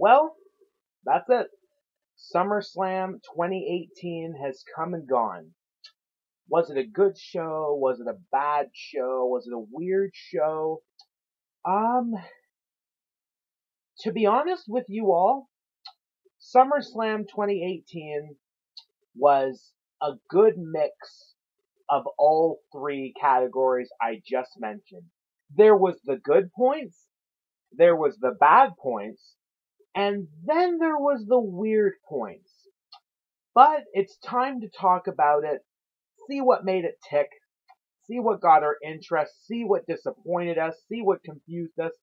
Well, that's it. SummerSlam 2018 has come and gone. Was it a good show? Was it a bad show? Was it a weird show? Um, to be honest with you all, SummerSlam 2018 was a good mix of all three categories I just mentioned. There was the good points, there was the bad points, and then there was the weird points. But it's time to talk about it, see what made it tick, see what got our interest, see what disappointed us, see what confused us.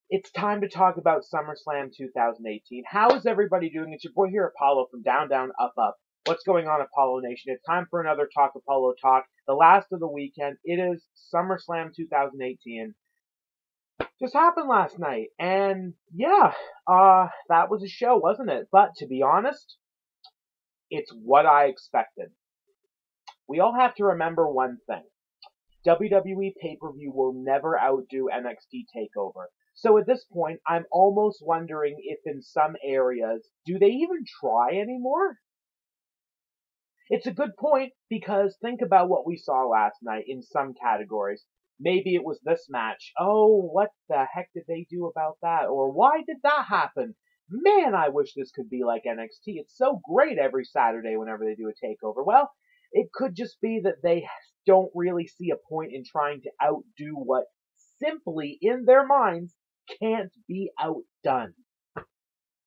It's time to talk about SummerSlam 2018. How is everybody doing? It's your boy here, Apollo, from Down, Down, Up, Up. What's going on, Apollo Nation? It's time for another Talk Apollo Talk, the last of the weekend. It is SummerSlam 2018. Just happened last night, and yeah, that was a show, wasn't it? But to be honest, it's what I expected. We all have to remember one thing. WWE pay-per-view will never outdo NXT TakeOver. So at this point, I'm almost wondering if in some areas, do they even try anymore? It's a good point, because think about what we saw last night in some categories. Maybe it was this match. Oh, what the heck did they do about that? Or why did that happen? Man, I wish this could be like NXT. It's so great every Saturday whenever they do a takeover. Well, it could just be that they don't really see a point in trying to outdo what simply, in their minds, can't be outdone.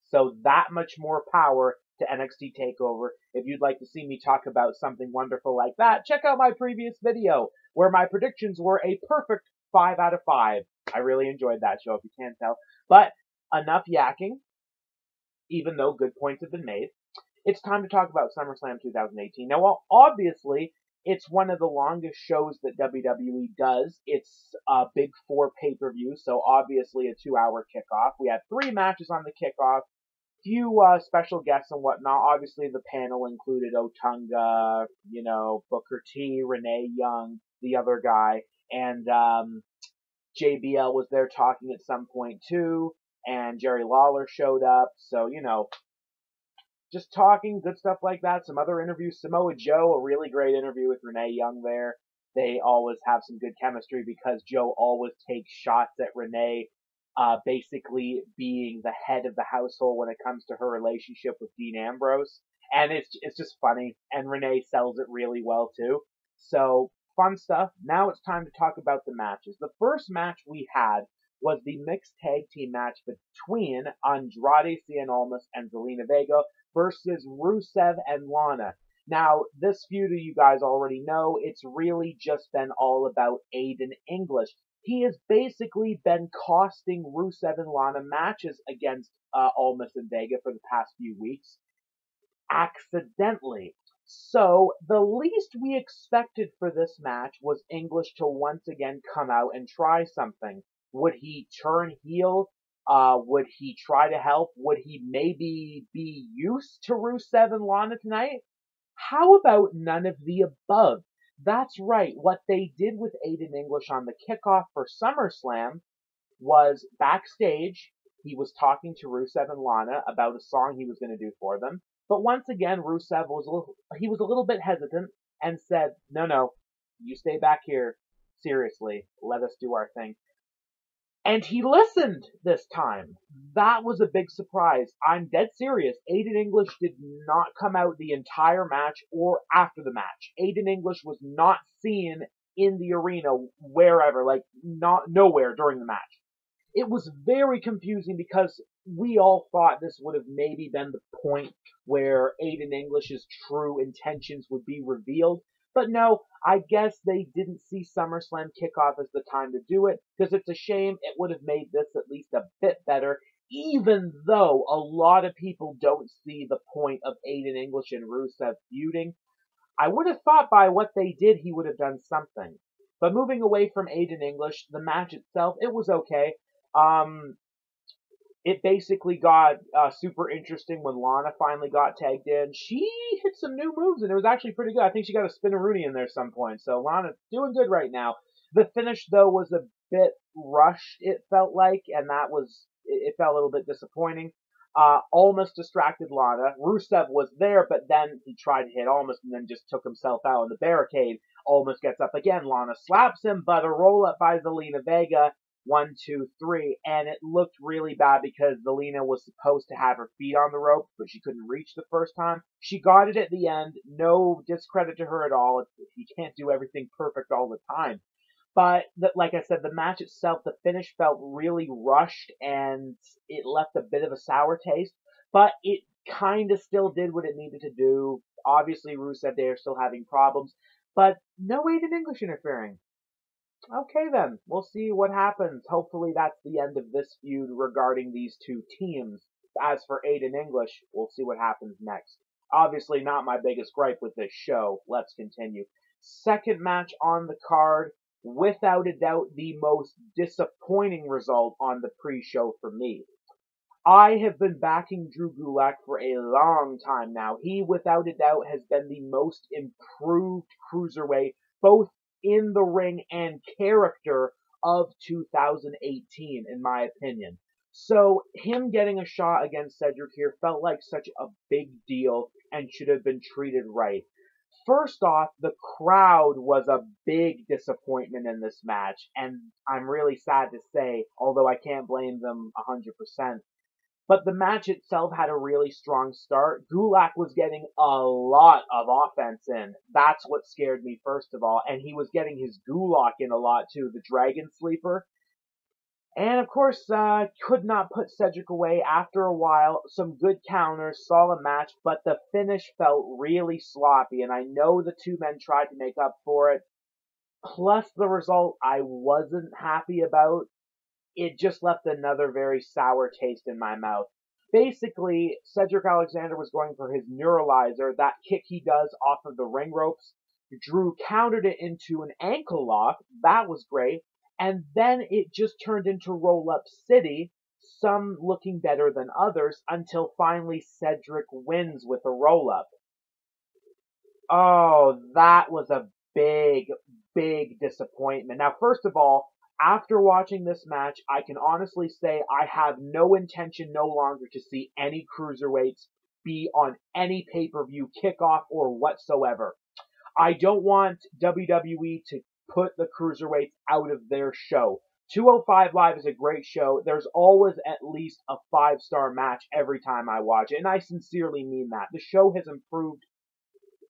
So that much more power to NXT TakeOver. If you'd like to see me talk about something wonderful like that, check out my previous video, where my predictions were a perfect 5 out of 5. I really enjoyed that show, if you can't tell. But enough yakking, even though good points have been made. It's time to talk about SummerSlam 2018. Now, well, obviously, it's one of the longest shows that WWE does. It's a Big Four pay-per-view, so obviously a 2-hour kickoff. We had 3 matches on the kickoff, few special guests and whatnot. Obviously, the panel included Otunga, Booker T, Renee Young, the other guy, and JBL was there talking at some point too, and Jerry Lawler showed up, so, just talking, good stuff like that. Some other interviews. Samoa Joe, a really great interview with Renee Young there. They always have some good chemistry because Joe always takes shots at Renee, basically being the head of the household when it comes to her relationship with Dean Ambrose. And it's just funny. And Renee sells it really well too. So, fun stuff. Now it's time to talk about the matches. The first match we had was the mixed tag team match between Andrade Cien Almas and Zelina Vega versus Rusev and Lana. Now, this feud, you guys already know, it's really just been all about Aiden English. He has basically been costing Rusev and Lana matches against Almas and Vega for the past few weeks, accidentally. So, the least we expected for this match was English to once again come out and try something. Would he turn heel? Would he try to help? Would he maybe be used to Rusev and Lana tonight? How about none of the above? That's right. What they did with Aiden English on the kickoff for SummerSlam was backstage. He was talking to Rusev and Lana about a song he was going to do for them. But once again, Rusev was a little bit hesitant and said, "No, you stay back here. Seriously, let us do our thing." And he listened this time. That was a big surprise. I'm dead serious. Aiden English did not come out the entire match or after the match. Aiden English was not seen in the arena wherever, nowhere during the match. It was very confusing because we all thought this would have maybe been the point where Aiden English's true intentions would be revealed. But no, I guess they didn't see SummerSlam kickoff as the time to do it, because it's a shame. It would have made this at least a bit better, even though a lot of people don't see the point of Aiden English and Rusev feuding. I would have thought by what they did, he would have done something. But moving away from Aiden English, the match itself, it was okay. It basically got super interesting when Lana finally got tagged in. She hit some new moves, and it was actually pretty good. I think she got a spin-a-rooney in there at some point. So Lana's doing good right now. The finish, though, was a bit rushed, it felt like, and it felt a little bit disappointing. Almost distracted Lana. Rusev was there, but then he tried to hit Almost and then just took himself out on the barricade. Almost gets up again. Lana slaps him, but a roll up by Zelina Vega. 1, 2, 3, and it looked really bad because Zelina was supposed to have her feet on the rope, but she couldn't reach the first time. She got it at the end. No discredit to her at all. You can't do everything perfect all the time. But like I said, the match itself, the finish felt really rushed and it left a bit of a sour taste. But it kind of still did what it needed to do. Obviously, Rusev they are still having problems, but no Aiden English interfering. Okay then, we'll see what happens. Hopefully that's the end of this feud regarding these two teams. As for Aiden English, we'll see what happens next. Obviously not my biggest gripe with this show. Let's continue. Second match on the card, without a doubt the most disappointing result on the pre-show for me. I have been backing Drew Gulak for a long time now. He, without a doubt, has been the most improved cruiserweight, both in the ring and character of 2018, in my opinion. So, him getting a shot against Cedric here felt like such a big deal and should have been treated right. First off, the crowd was a big disappointment in this match, and I'm really sad to say, although I can't blame them 100%. But the match itself had a really strong start. Gulak was getting a lot of offense in. That's what scared me first of all. And he was getting his Gulak in a lot too, the Dragon Sleeper. And of course, could not put Cedric away after a while. Some good counters, solid match, but the finish felt really sloppy. And I know the two men tried to make up for it. Plus the result I wasn't happy about. It just left another very sour taste in my mouth. Basically, Cedric Alexander was going for his neuralizer, that kick he does off of the ring ropes. Drew countered it into an ankle lock. That was great. And then it just turned into Roll-Up City, some looking better than others, until finally Cedric wins with a roll-up. Oh, that was a big, big disappointment. Now, first of all, after watching this match, I can honestly say I have no intention no longer to see any cruiserweights be on any pay-per-view kickoff or whatsoever. I don't want WWE to put the cruiserweights out of their show. 205 Live is a great show. There's always at least a 5-star match every time I watch it, and I sincerely mean that. The show has improved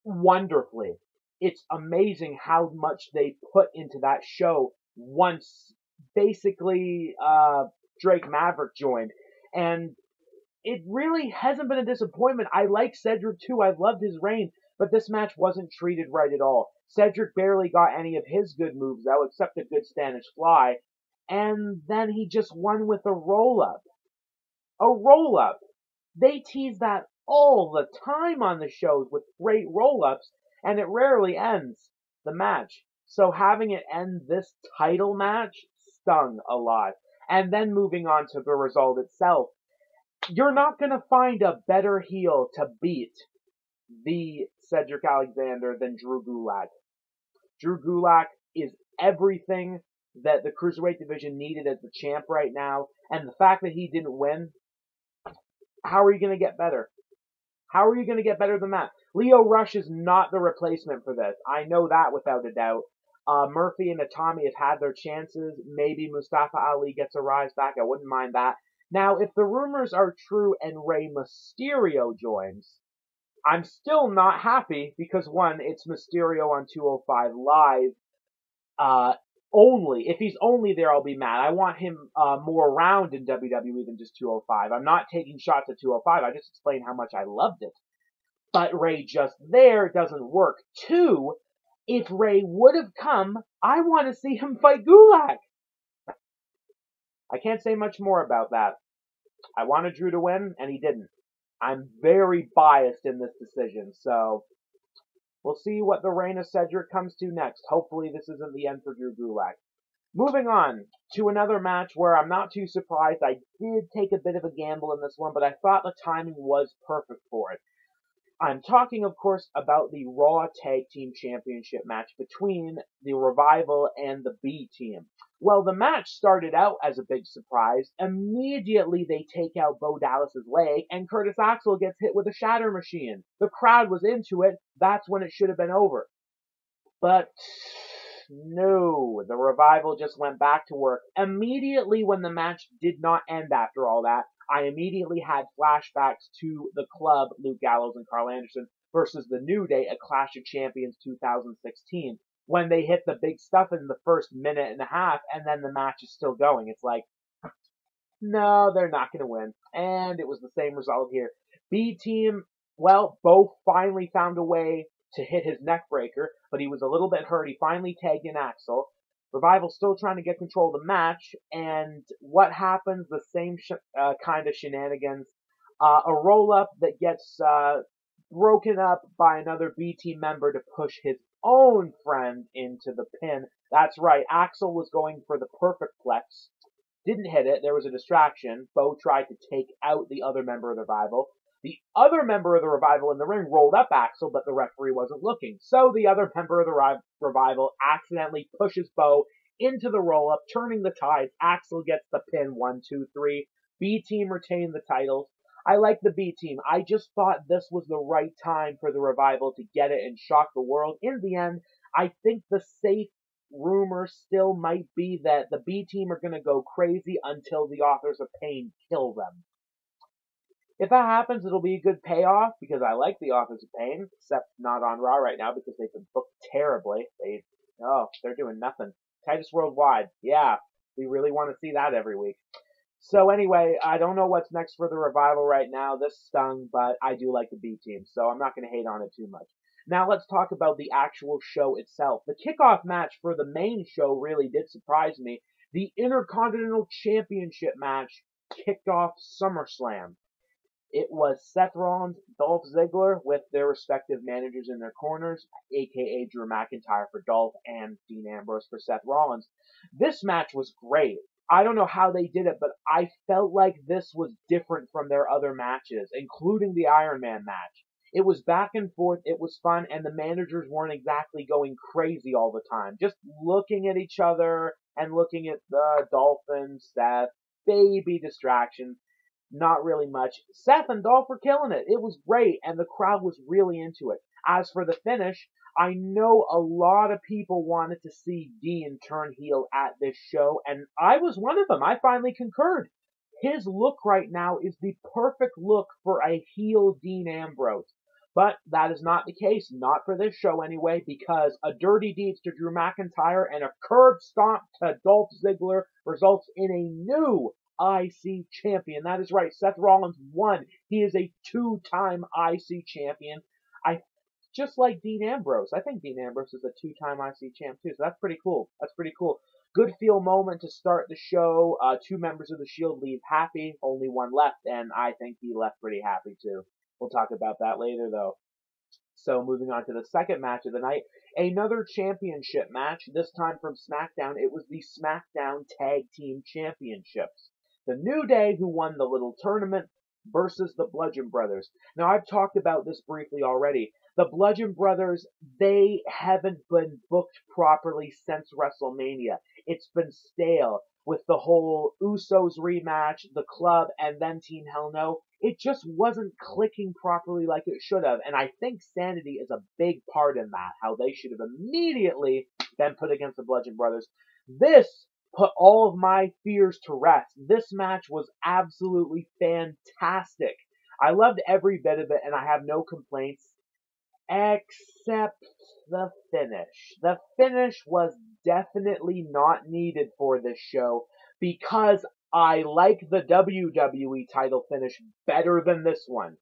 wonderfully. It's amazing how much they put into that show once basically Drake Maverick joined. And it really hasn't been a disappointment. I like Cedric too. I've loved his reign, but this match wasn't treated right at all. Cedric barely got any of his good moves out except a good Spanish fly, and then he just won with a roll-up. A roll-up. They tease that all the time on the shows with great roll-ups, and it rarely ends the match. So having it end this title match stung a lot. And then moving on to the result itself. You're not going to find a better heel to beat the Cedric Alexander than Drew Gulak. Drew Gulak is everything that the Cruiserweight division needed as the champ right now. And the fact that he didn't win, how are you going to get better? How are you going to get better than that? Lio Rush is not the replacement for this. I know that without a doubt. Murphy and Itami have had their chances. Maybe Mustafa Ali gets a rise back. I wouldn't mind that. Now, if the rumors are true and Rey Mysterio joins, I'm still not happy because, one, it's Mysterio on 205 Live only. If he's only there, I'll be mad. I want him more around in WWE than just 205. I'm not taking shots at 205. I just explained how much I loved it. But Rey just there doesn't work. Two, if Rey would have come, I want to see him fight Gulak. I can't say much more about that. I wanted Drew to win, and he didn't. I'm very biased in this decision, so we'll see what the reign of Cedric comes to next. Hopefully this isn't the end for Drew Gulak. Moving on to another match where I'm not too surprised. I did take a bit of a gamble in this one, but I thought the timing was perfect for it. I'm talking, of course, about the Raw Tag Team Championship match between the Revival and the B Team. Well, the match started out as a big surprise. Immediately, they take out Bo Dallas's leg, and Curtis Axel gets hit with a shatter machine. The crowd was into it. That's when it should have been over. But no, the Revival just went back to work. Immediately when the match did not end after all that, I immediately had flashbacks to the Club, Luke Gallows and Carl Anderson, versus the New Day at Clash of Champions 2016, when they hit the big stuff in the first minute and a half, and then the match is still going. It's like, no, they're not going to win. And it was the same result here. B Team, well, Bo finally found a way to hit his neck breaker, but he was a little bit hurt. He finally tagged in Axel. Revival still trying to get control of the match, and what happens? The same kind of shenanigans. A roll-up that gets broken up by another B Team member to push his own friend into the pin. That's right, Axel was going for the perfect plex. Didn't hit it. There was a distraction. Bo tried to take out the other member of the Revival. The other member of the Revival in the ring rolled up Axel, but the referee wasn't looking. So the other member of the Revival accidentally pushes Bo into the roll-up, turning the tides. Axel gets the pin, 1, 2, 3. B Team retained the titles. I like the B Team. I just thought this was the right time for the Revival to get it and shock the world. In the end, I think the safe rumor still might be that the B Team are going to go crazy until the Authors of Pain kill them. If that happens, it'll be a good payoff because I like the Authors of Pain, except not on Raw right now because they've been booked terribly. They're doing nothing. Titus Worldwide. Yeah, we really want to see that every week. So anyway, I don't know what's next for the Revival right now. This stung, but I do like the B Team, so I'm not going to hate on it too much. Now let's talk about the actual show itself. The kickoff match for the main show really did surprise me. The Intercontinental Championship match kicked off SummerSlam. It was Seth Rollins, Dolph Ziggler with their respective managers in their corners, aka Drew McIntyre for Dolph and Dean Ambrose for Seth Rollins. This match was great. I don't know how they did it, but I felt like this was different from their other matches, including the Iron Man match. It was back and forth, it was fun, and the managers weren't exactly going crazy all the time. Just looking at each other and looking at Dolph and Seth, baby distractions. Not really much. Seth and Dolph were killing it. It was great, and the crowd was really into it. As for the finish, I know a lot of people wanted to see Dean turn heel at this show, and I was one of them. I finally concurred. His look right now is the perfect look for a heel Dean Ambrose. But that is not the case, not for this show anyway, because a dirty deeds to Drew McIntyre and a curb stomp to Dolph Ziggler results in a new IC champion. That is right, Seth Rollins won. He is a two-time IC champion. Just like Dean Ambrose. I think Dean Ambrose is a two-time IC champ too, so that's pretty cool. That's pretty cool. Good feel moment to start the show. Two members of the Shield leave happy, only one left, and I think he left pretty happy too. We'll talk about that later though. So moving on to the second match of the night, another championship match, this time from SmackDown. It was the SmackDown Tag Team Championships. The New Day, who won the little tournament, versus the Bludgeon Brothers. Now, I've talked about this briefly already. The Bludgeon Brothers, they haven't been booked properly since WrestleMania. It's been stale with the whole Usos rematch, the Club, and then Team Hell No. It just wasn't clicking properly like it should have, and I think Sanity is a big part in that, how they should have immediately been put against the Bludgeon Brothers. This put all of my fears to rest. This match was absolutely fantastic. I loved every bit of it, and I have no complaints, except the finish. The finish was definitely not needed for this show, because I like the WWE title finish better than this one.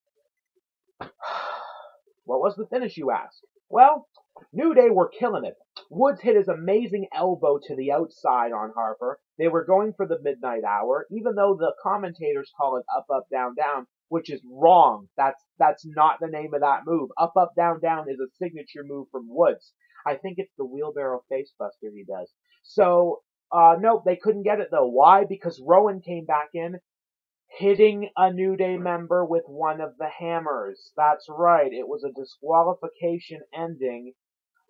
What was the finish, you ask? Well, New Day were killing it. Woods hit his amazing elbow to the outside on Harper. They were going for the midnight hour, even though the commentators call it up, up, down, down, which is wrong. That's not the name of that move. Up, up, down, down is a signature move from Woods. I think it's the wheelbarrow facebuster he does. So, nope, they couldn't get it though. Why? Because Rowan came back in, hitting a New Day member with one of the hammers. That's right, it was a disqualification ending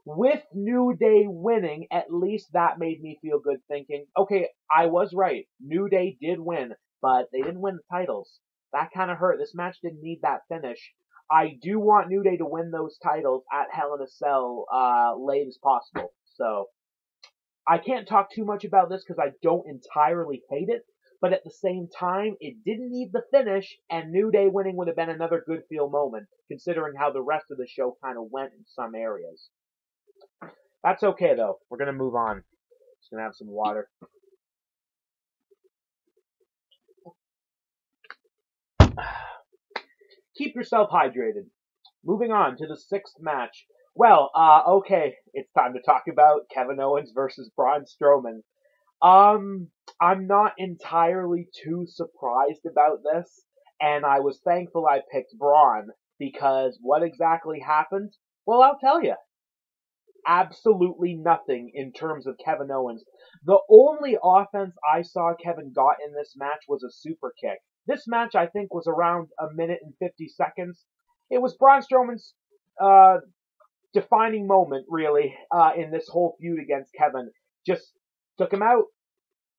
with New Day winning. At least that made me feel good, thinking, okay, I was right. New Day did win, but they didn't win the titles. That kind of hurt. This match didn't need that finish. I do want New Day to win those titles at Hell in a Cell late as possible. So I can't talk too much about this because I don't entirely hate it, but at the same time, it didn't need the finish, and New Day winning would have been another good feel moment, considering how the rest of the show kind of went in some areas. That's okay, though. We're going to move on. Just going to have some water. Keep yourself hydrated. Moving on to the sixth match. Well, okay, it's time to talk about Kevin Owens versus Braun Strowman. I'm not entirely too surprised about this, and I was thankful I picked Braun, because what exactly happened? Well, I'll tell you. Absolutely nothing in terms of Kevin Owens. The only offense I saw Kevin got in this match was a super kick. This match, I think, was around a minute and 50 seconds. It was Braun Strowman's defining moment, really, in this whole feud against Kevin. Just took him out,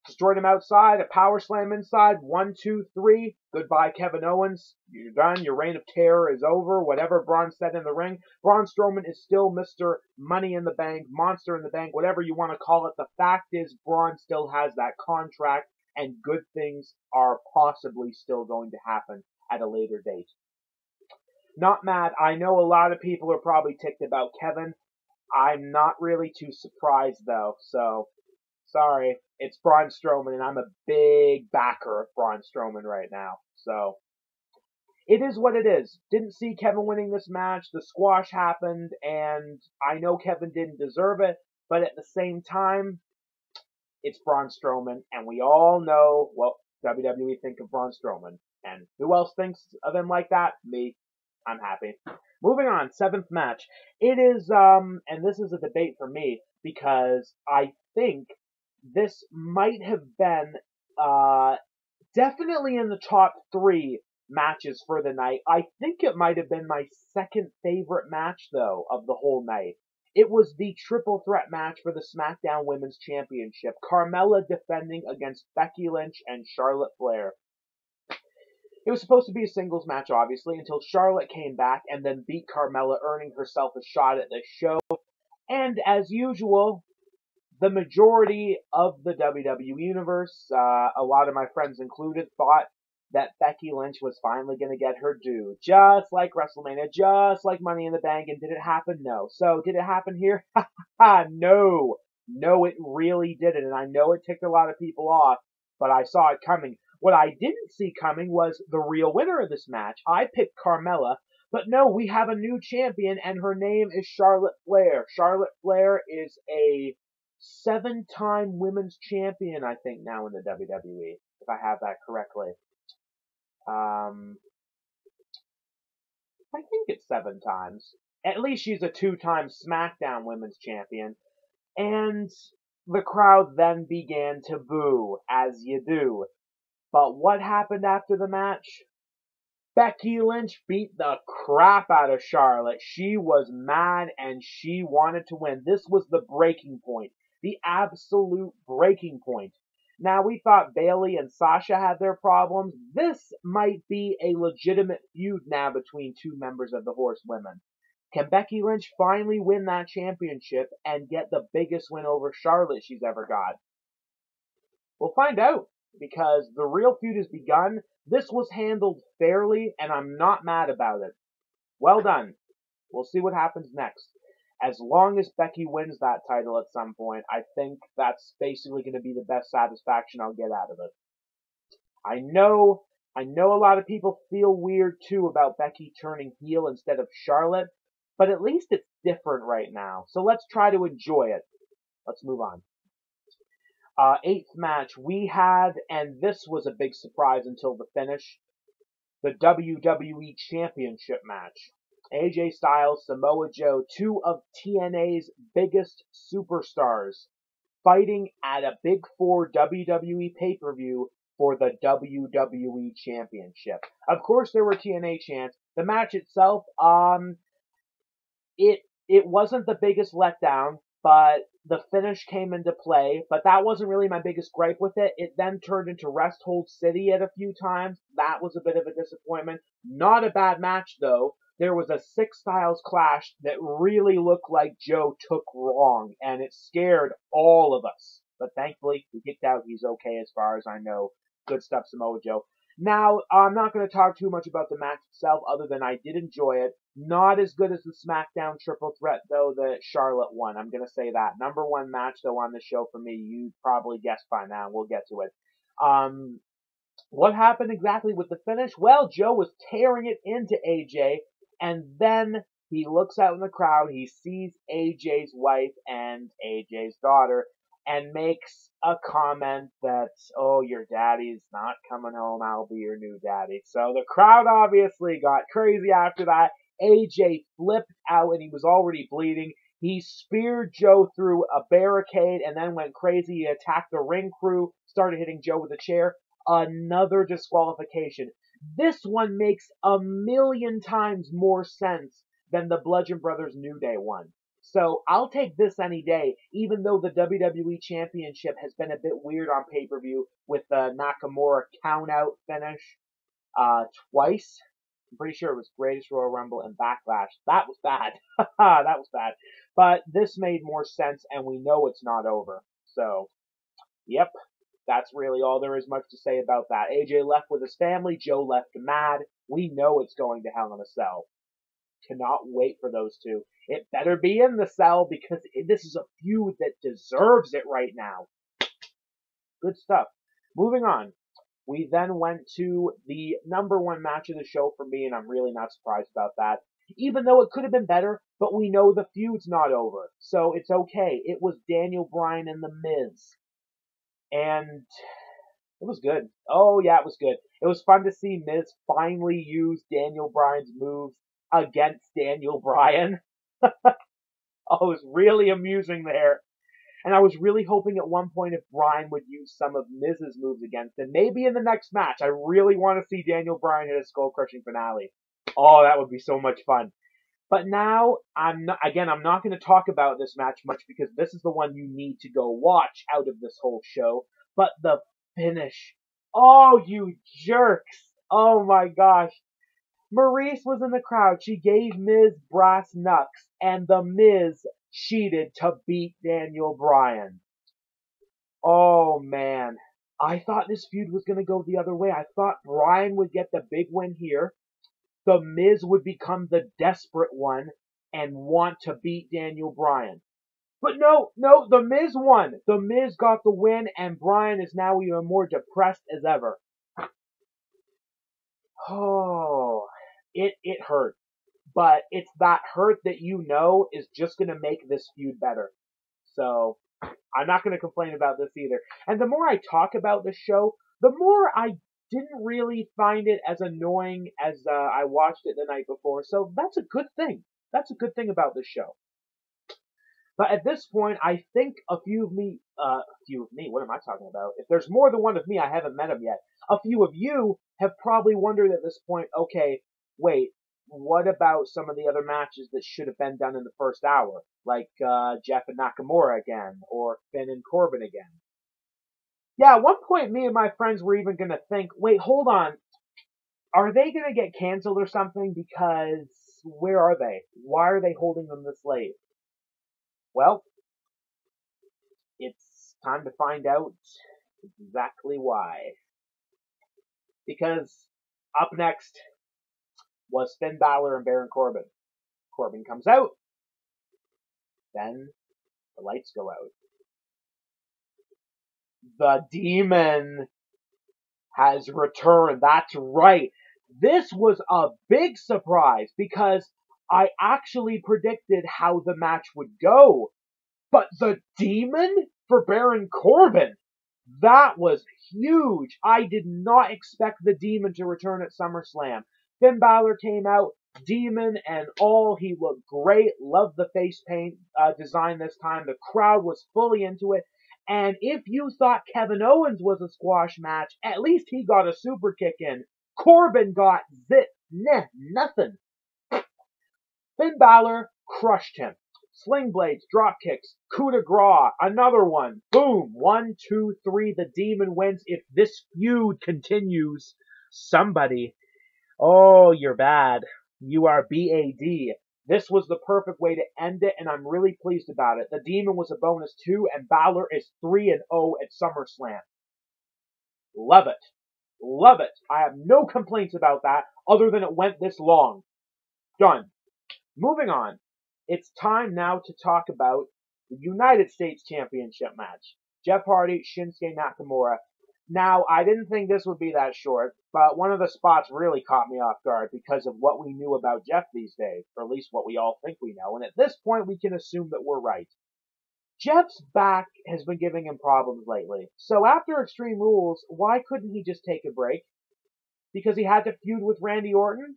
destroyed him outside, a power slam inside, 1, 2, 3. Goodbye, Kevin Owens. You're done. Your reign of terror is over. Whatever Braun said in the ring, Braun Strowman is still Mr. Money in the Bank, Monster in the Bank, whatever you want to call it. The fact is, Braun still has that contract, and good things are possibly still going to happen at a later date. Not mad. I know a lot of people are probably ticked about Kevin. I'm not really too surprised, though, so sorry. It's Braun Strowman, and I'm a big backer of Braun Strowman right now. So, it is what it is. Didn't see Kevin winning this match. The squash happened, and I know Kevin didn't deserve it, but at the same time, it's Braun Strowman, and we all know what WWE think of Braun Strowman. And who else thinks of him like that? Me. I'm happy. Moving on, seventh match. It is, and this is a debate for me, because I think this might have been definitely in the top 3 matches for the night. I think it might have been my second favorite match, though, of the whole night. It was the triple threat match for the SmackDown Women's Championship. Carmella defending against Becky Lynch and Charlotte Flair. It was supposed to be a singles match, obviously, until Charlotte came back and then beat Carmella, earning herself a shot at this show. And as usual, the majority of the WWE Universe, a lot of my friends included, thought that Becky Lynch was finally going to get her due. Just like WrestleMania, just like Money in the Bank. And did it happen? No. So, did it happen here? No. No, it really didn't. And I know it ticked a lot of people off, but I saw it coming. What I didn't see coming was the real winner of this match. I picked Carmella, but no, we have a new champion, and her name is Charlotte Flair. Charlotte Flair is a 7-time women's champion, I think, now in the WWE, if I have that correctly. I think it's 7 times. At least she's a 2-time SmackDown women's champion. And the crowd then began to boo, as you do. But what happened after the match? Becky Lynch beat the crap out of Charlotte. She was mad and she wanted to win. This was the breaking point. The absolute breaking point. Now, we thought Bayley and Sasha had their problems. This might be a legitimate feud now between 2 members of the Horsewomen. Can Becky Lynch finally win that championship and get the biggest win over Charlotte she's ever got? We'll find out, because the real feud has begun. This was handled fairly, and I'm not mad about it. Well done. We'll see what happens next. As long as Becky wins that title at some point, I think that's basically going to be the best satisfaction I'll get out of it. I know a lot of people feel weird, too, about Becky turning heel instead of Charlotte, but at least it's different right now. So let's try to enjoy it. Let's move on. 8th match we had, and this was a big surprise until the finish, the WWE Championship match. AJ Styles, Samoa Joe, 2 of TNA's biggest superstars, fighting at a Big 4 WWE pay-per-view for the WWE Championship. Of course, there were TNA chants. The match itself, it wasn't the biggest letdown, but the finish came into play. But that wasn't really my biggest gripe with it. It then turned into Rest Hold City at a few times. That was a bit of a disappointment. Not a bad match, though. There was a Six Styles clash that really looked like Joe took wrong, and it scared all of us. But thankfully, he kicked out. He's okay as far as I know. Good stuff, Samoa Joe. Now, I'm not going to talk too much about the match itself, other than I did enjoy it. Not as good as the SmackDown Triple Threat, though, that Charlotte won. I'm going to say that. Number one match, though, on the show for me. You probably guessed by now. We'll get to it. What happened exactly with the finish? Well, Joe was tearing it into AJ, and then he looks out in the crowd. He sees AJ's wife and AJ's daughter, and makes a comment that, oh, your daddy's not coming home, I'll be your new daddy. So the crowd obviously got crazy after that. AJ flipped out and he was already bleeding. He speared Joe through a barricade and then went crazy. He attacked the ring crew, started hitting Joe with a chair. Another disqualification. This one makes a million times more sense than the Bludgeon Brothers New Day one. So I'll take this any day, even though the WWE Championship has been a bit weird on pay-per-view with the Nakamura count-out finish twice. I'm pretty sure it was Greatest Royal Rumble and Backlash. That was bad. That was bad. But this made more sense, and we know it's not over. So, yep, that's really all there is much to say about that. AJ left with his family. Joe left mad. We know it's going to Hell in a Cell. Cannot wait for those two. It better be in the cell because this is a feud that deserves it right now. Good stuff. Moving on. We then went to the number one match of the show for me, and I'm really not surprised about that. Even though it could have been better, but we know the feud's not over, so it's okay. It was Daniel Bryan and The Miz. And it was good. Oh, yeah, it was good. It was fun to see Miz finally use Daniel Bryan's moves against Daniel Bryan. Oh, it was really amusing there. And I was really hoping at one point if Bryan would use some of Miz's moves against him. Maybe in the next match. I really want to see Daniel Bryan hit a skull-crushing finale. Oh, that would be so much fun. But now, I'm not going to talk about this match much because this is the one you need to go watch out of this whole show. But the finish. Oh, you jerks. Oh my gosh. Maurice was in the crowd. She gave Miz brass knucks, and The Miz cheated to beat Daniel Bryan. Oh, man. I thought this feud was going to go the other way. I thought Bryan would get the big win here. The Miz would become the desperate one and want to beat Daniel Bryan. But no, The Miz won. The Miz got the win, and Bryan is now even more depressed as ever. Oh, it hurt. But it's that hurt that you know is just going to make this feud better. So, I'm not going to complain about this either. And the more I talk about the show, the more I didn't really find it as annoying as I watched it the night before. So, that's a good thing. That's a good thing about this show. But at this point, I think what am I talking about? If there's more than one of me, I haven't met them yet. A few of you have probably wondered at this point, okay, wait, what about some of the other matches that should have been done in the first hour? Like Jeff and Nakamura again, or Finn and Corbin again. Yeah, at one point, me and my friends were even going to think, wait, hold on. Are they going to get canceled or something? Because where are they? Why are they holding them this late? Well, it's time to find out exactly why. Because up next was Finn Balor and Baron Corbin. Corbin comes out. Then the lights go out. The Demon has returned. That's right. This was a big surprise because I actually predicted how the match would go. But the Demon for Baron Corbin, that was huge. I did not expect the Demon to return at SummerSlam. Finn Balor came out, Demon and all. He looked great. Loved the face paint design this time. The crowd was fully into it. And if you thought Kevin Owens was a squash match, at least he got a super kick in. Corbin got nothing. Finn Balor crushed him. Sling blades, drop kicks, coup de grace, another one. Boom. 1, 2, 3. The Demon wins. If this feud continues, somebody, oh, you're bad. You are BAD. This was the perfect way to end it, and I'm really pleased about it. The Demon was a bonus too, and Balor is 3-0 at SummerSlam. Love it. Love it. I have no complaints about that, other than it went this long. Done. Moving on. It's time now to talk about the United States Championship match. Jeff Hardy, Shinsuke Nakamura. Now, I didn't think this would be that short, but one of the spots really caught me off guard because of what we knew about Jeff these days, or at least what we all think we know, and at this point we can assume that we're right. Jeff's back has been giving him problems lately, so after Extreme Rules, why couldn't he just take a break? Because he had to feud with Randy Orton?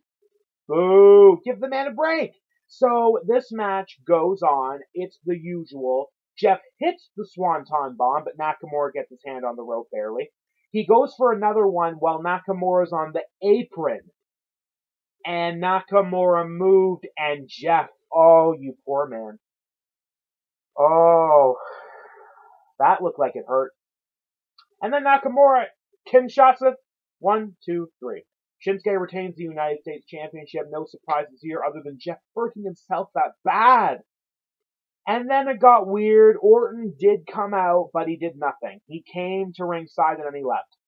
Boo! Give the man a break! So this match goes on. It's the usual. Jeff hits the Swanton Bomb, but Nakamura gets his hand on the rope barely. He goes for another one while Nakamura's on the apron. And Nakamura moved, and Jeff, oh, you poor man. Oh, that looked like it hurt. And then Nakamura Kinshasa. 1, 2, 3. Shinsuke retains the United States Championship. No surprises here other than Jeff hurting himself that bad. And then it got weird. Orton did come out, but he did nothing. He came to ringside and then he left.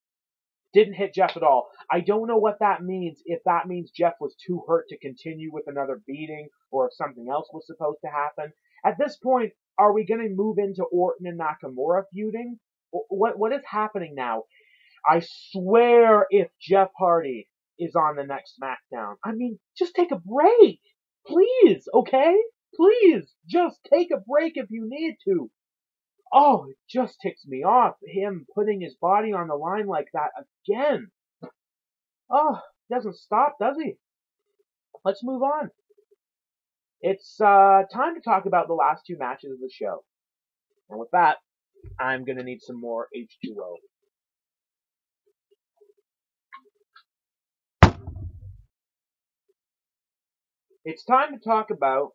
Didn't hit Jeff at all. I don't know what that means. If that means Jeff was too hurt to continue with another beating, or if something else was supposed to happen. At this point, are we going to move into Orton and Nakamura feuding? What is happening now? I swear if Jeff Hardy is on the next SmackDown, I mean, just take a break. Please, okay? Please, just take a break if you need to. Oh, it just ticks me off, him putting his body on the line like that again. Oh, doesn't stop, does he? Let's move on. It's time to talk about the last two matches of the show. And with that, I'm going to need some more H2O. It's time to talk about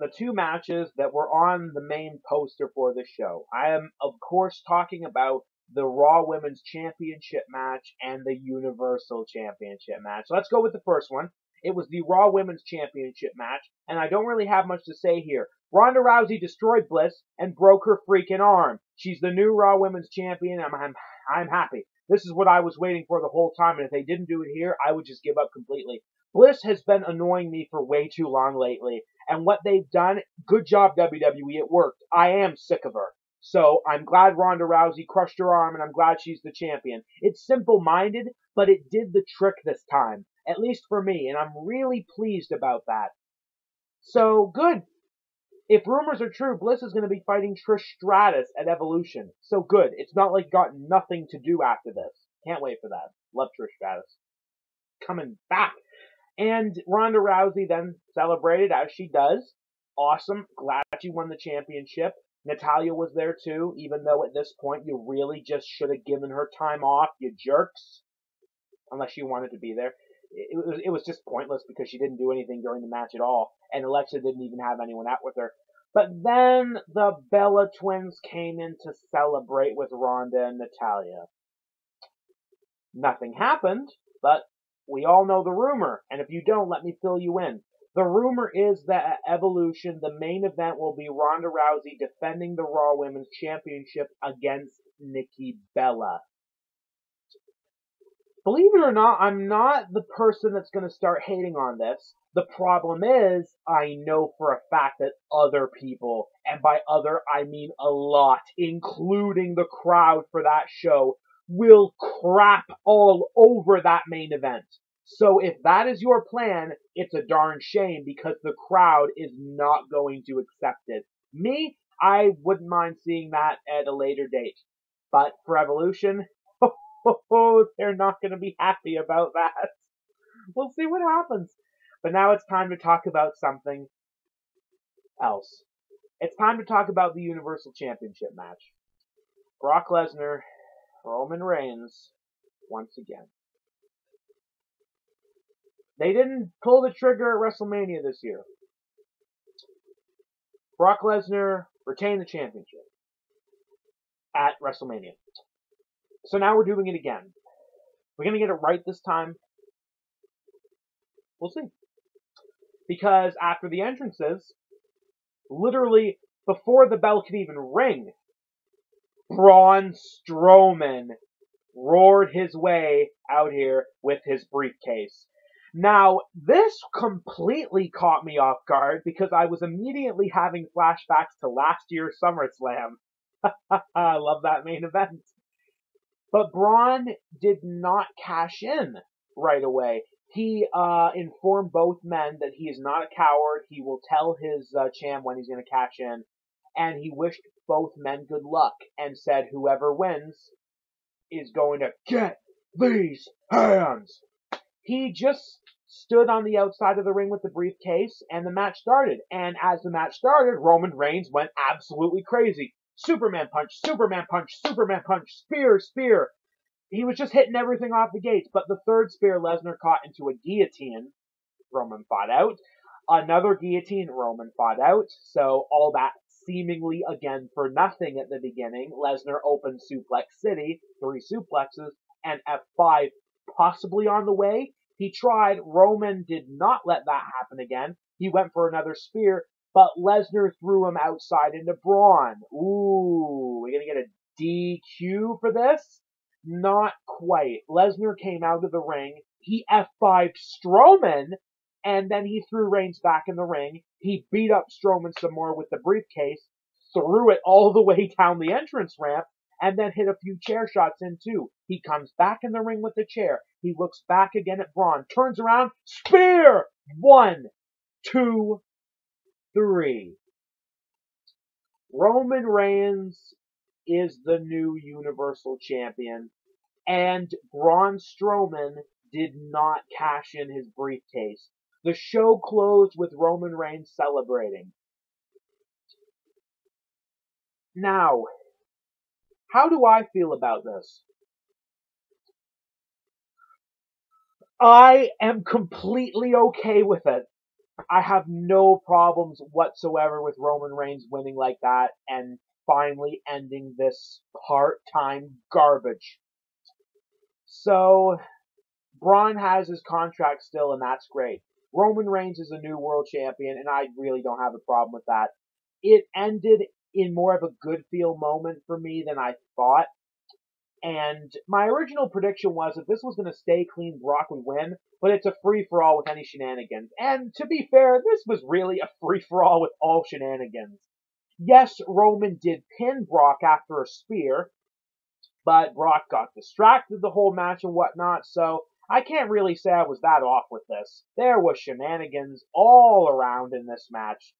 the two matches that were on the main poster for the show. I am, of course, talking about the Raw Women's Championship match and the Universal Championship match. So let's go with the first one. It was the Raw Women's Championship match, and I don't really have much to say here. Ronda Rousey destroyed Bliss and broke her freaking arm. She's the new Raw Women's Champion. I'm happy. This is what I was waiting for the whole time, and if they didn't do it here, I would just give up completely. Bliss has been annoying me for way too long lately, and what they've done, good job WWE, it worked. I am sick of her. So I'm glad Ronda Rousey crushed her arm, and I'm glad she's the champion. It's simple-minded, but it did the trick this time, at least for me, and I'm really pleased about that. So, good. If rumors are true, Bliss is going to be fighting Trish Stratus at Evolution. So good. It's not like got nothing to do after this. Can't wait for that. Love Trish Stratus. Coming back. And Ronda Rousey then celebrated as she does. Awesome. Glad she won the championship. Natalya was there too, even though at this point you really just should have given her time off, you jerks. Unless she wanted to be there. It was just pointless because she didn't do anything during the match at all. And Alexa didn't even have anyone out with her. But then the Bella twins came in to celebrate with Ronda and Natalya. Nothing happened, but we all know the rumor, and if you don't, let me fill you in. The rumor is that at Evolution, the main event will be Ronda Rousey defending the Raw Women's Championship against Nikki Bella. Believe it or not, I'm not the person that's going to start hating on this. The problem is, I know for a fact that other people, and by other I mean a lot, including the crowd for that show, will crap all over that main event. So if that is your plan, it's a darn shame because the crowd is not going to accept it. Me, I wouldn't mind seeing that at a later date. But for Evolution, they're not going to be happy about that. We'll see what happens. But now it's time to talk about something else. It's time to talk about the Universal Championship match. Brock Lesnar, Roman Reigns, once again. They didn't pull the trigger at WrestleMania this year. Brock Lesnar retained the championship at WrestleMania. So now we're doing it again. We're going to get it right this time. We'll see. Because after the entrances, literally before the bell could even ring, Braun Strowman roared his way out here with his briefcase. Now, this completely caught me off guard because I was immediately having flashbacks to last year's SummerSlam. I love that main event. But Braun did not cash in right away. He informed both men that he is not a coward. He will tell his champ when he's going to cash in. And he wished both men good luck and said whoever wins is going to get these hands. He just stood on the outside of the ring with the briefcase, and the match started. And as the match started, Roman Reigns went absolutely crazy. Superman punch, Superman punch, Superman punch, spear, spear. He was just hitting everything off the gates, but the third spear Lesnar caught into a guillotine. Roman fought out. Another guillotine, Roman fought out. So all that seemingly again for nothing at the beginning. Lesnar opened Suplex City, 3 suplexes, and F5 possibly on the way. He tried. Roman did not let that happen again. He went for another spear, but Lesnar threw him outside into Braun. Ooh, we're going to get a DQ for this? Not quite. Lesnar came out of the ring. He F5'd Strowman, and then he threw Reigns back in the ring. He beat up Strowman some more with the briefcase, threw it all the way down the entrance ramp, and then hit a few chair shots in too. He comes back in the ring with the chair. He looks back again at Braun, turns around, spear! 1, 2, 3. Roman Reigns is the new Universal Champion, and Braun Strowman did not cash in his briefcase. The show closed with Roman Reigns celebrating. Now, how do I feel about this? I am completely okay with it. I have no problems whatsoever with Roman Reigns winning like that and finally ending this part-time garbage. So, Braun has his contract still, and that's great. Roman Reigns is a new world champion, and I really don't have a problem with that. It ended in more of a good feel moment for me than I thought. And my original prediction was that this was going to stay clean, Brock would win, but it's a free-for-all with any shenanigans. And to be fair, this was really a free-for-all with all shenanigans. Yes, Roman did pin Brock after a spear, but Brock got distracted the whole match and whatnot, so I can't really say I was that off with this. There was shenanigans all around in this match.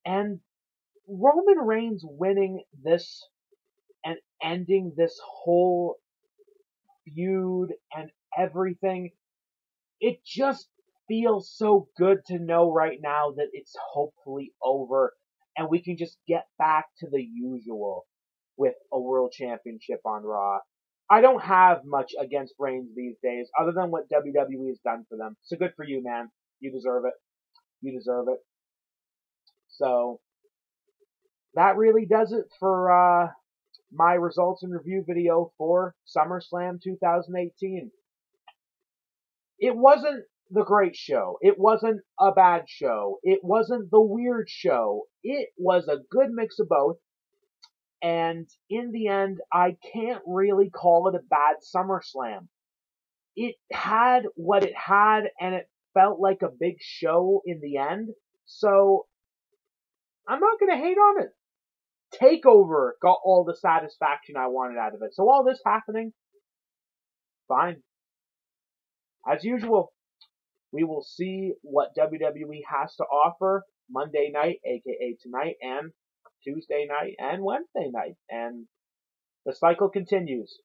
And Roman Reigns winning this and ending this whole feud and everything, it just feels so good to know right now that it's hopefully over and we can just get back to the usual with a world championship on Raw. I don't have much against Reigns these days other than what WWE has done for them. So good for you, man. You deserve it. You deserve it. So that really does it for my results and review video for SummerSlam 2018. It wasn't the great show. It wasn't a bad show. It wasn't the weird show. It was a good mix of both. And in the end, I can't really call it a bad SummerSlam. It had what it had, and it felt like a big show in the end. So I'm not going to hate on it. TakeOver got all the satisfaction I wanted out of it. So all this happening, fine. As usual, we will see what WWE has to offer Monday night, aka tonight, and Tuesday night, and Wednesday night. And the cycle continues.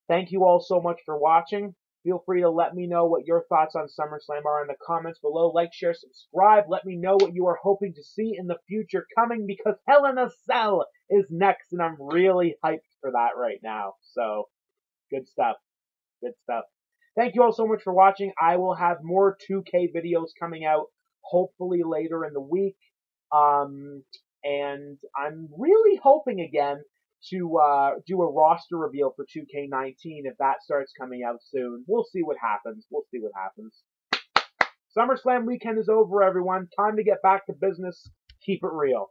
Thank you all so much for watching. Feel free to let me know what your thoughts on SummerSlam are in the comments below. Like, share, subscribe. Let me know what you are hoping to see in the future coming, because Hell in a Cell is next, and I'm really hyped for that right now. So, good stuff. Good stuff. Thank you all so much for watching. I will have more 2K videos coming out, hopefully later in the week. And I'm really hoping again to do a roster reveal for 2K19 if that starts coming out soon. We'll see what happens. We'll see what happens. SummerSlam weekend is over, everyone. Time to get back to business. Keep it real.